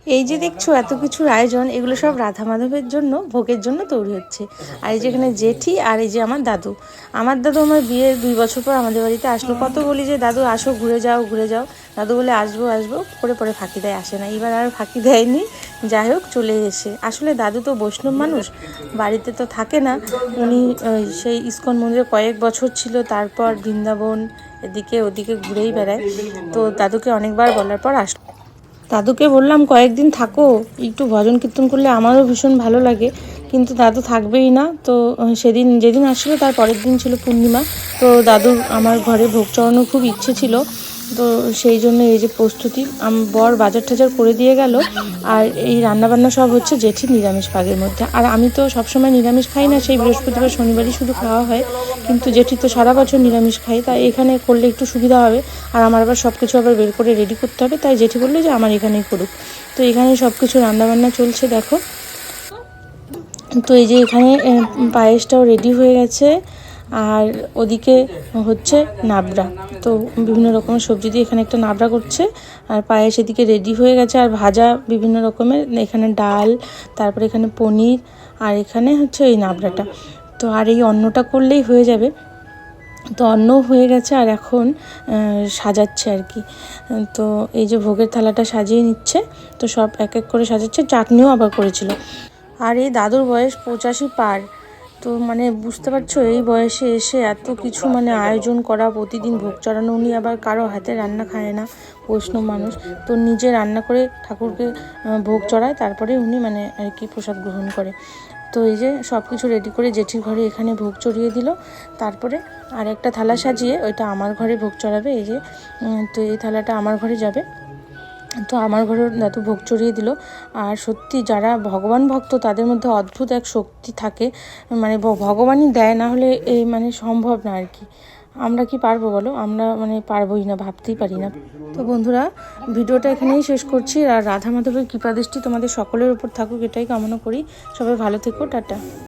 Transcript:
এই যে দেখছো এত কিছুর আয়োজন, এগুলো সব রাধা মাধবের জন্য, ভোগের জন্য তৈরি হচ্ছে। আর এই যেখানে জেঠি আর এই যে আমার দাদু। আমার বিয়ের 2 বছর পর আমাদের বাড়িতে আসলো। কত বলি যে দাদু আসো, ঘুরে যাও ঘুরে যাও, দাদু বলে আসবো আসবো করে পরে ফাঁকি দেয়, আসে না। এবার আর ফাঁকি দেয়নি, যাই হোক চলে এসে। আসলে দাদু তো বৈষ্ণব মানুষ, বাড়িতে তো থাকে না। উনি সেই ইস্কন মন্দিরে কয়েক বছর ছিল, তারপর বৃন্দাবন এদিকে ওদিকে ঘুরেই বেড়ায়। তো দাদুকে অনেকবার বলার পর আসলো। দাদুকে বললাম কয়েকদিন থাকো, একটু ভজন কীর্তন করলে আমারও ভীষণ ভালো লাগে, কিন্তু দাদু থাকবেই না। তো সেদিন যেদিন আসলো তার পরের দিন ছিল পূর্ণিমা। তো দাদুর আমার ঘরে ভোগ চড়ানোর খুব ইচ্ছে ছিল। তো সেই জন্য এই যে প্রস্তুতি, বর বাজার টাজার করে দিয়ে গেল। আর এই রান্নাবান্না সব হচ্ছে জেঠির নিরামিষ ভাগের মধ্যে। আর আমি তো সবসময় নিরামিষ খাই না, সেই বৃহস্পতিবার শনিবারই শুধু খাওয়া হয়। কিন্তু জেঠি তো সারা বছর নিরামিষ খাই, তাই এখানে করলে একটু সুবিধা হবে। আর আমার আবার সব কিছু আবার বের করে রেডি করতে হবে, তাই জেঠি বললো যে আমার এখানেই করুক। তো এখানেই সব কিছু রান্নাবান্না চলছে দেখো। তো এই যে এখানে পায়েসটাও রেডি হয়ে গেছে। আর ওদিকে হচ্ছে নাবড়া। তো বিভিন্ন রকমের সবজি দিয়ে এখানে একটা নাবড়া করছে। আর পায়েস এদিকে রেডি হয়ে গেছে, আর ভাজা বিভিন্ন রকমের, এখানে ডাল, তারপরে এখানে পনির, আর এখানে হচ্ছে এই নাবড়াটা। তো আর এই অন্নটা করলেই হয়ে যাবে। তো অন্ন হয়ে গেছে, আর এখন সাজাচ্ছে আর কি। তো এই যে ভোগের থালাটা সাজিয়ে নিচ্ছে। তো সব এক এক করে সাজাচ্ছে, চাটনিও আবার করেছিল। আর এই দাদুর বয়স 85 পার। তো মানে বুঝতে পারছো, এই বয়সে এসে এত কিছু মানে আয়োজন করা, প্রতিদিন ভোগ চড়ানো। উনি আবার কারো হাতে রান্না খায় না, বৈষ্ণব মানুষ। তো নিজে রান্না করে ঠাকুরকে ভোগ চড়ায়, তারপরে উনি মানে আর কি প্রসাদ গ্রহণ করে। তো এই যে সব কিছু রেডি করে জেঠির ঘরে এখানে ভোগ চড়িয়ে দিল। তারপরে আর একটা থালা সাজিয়ে ওইটা আমার ঘরে ভোগ চড়াবে। এই যে তো এই থালাটা আমার ঘরে যাবে। তো আমার ঘরেও দাদু ভোগ চড়িয়ে দিল। আর সত্যি যারা ভগবান ভক্ত তাদের মধ্যে অদ্ভুত এক শক্তি থাকে, মানে ভগবানই দেয়, না হলে এই মানে সম্ভব না আর কি। আমরা কি পারবো বলো, আমরা মানে পারবোই না, ভাবতেই পারি না। তো বন্ধুরা, ভিডিওটা এখানেই শেষ করছি। আর রাধা মাধবের কৃপাদৃষ্টি তোমাদের সকলের উপর থাকুক, এটাই কামনা করি। সবাই ভালো থেকো, টাটা।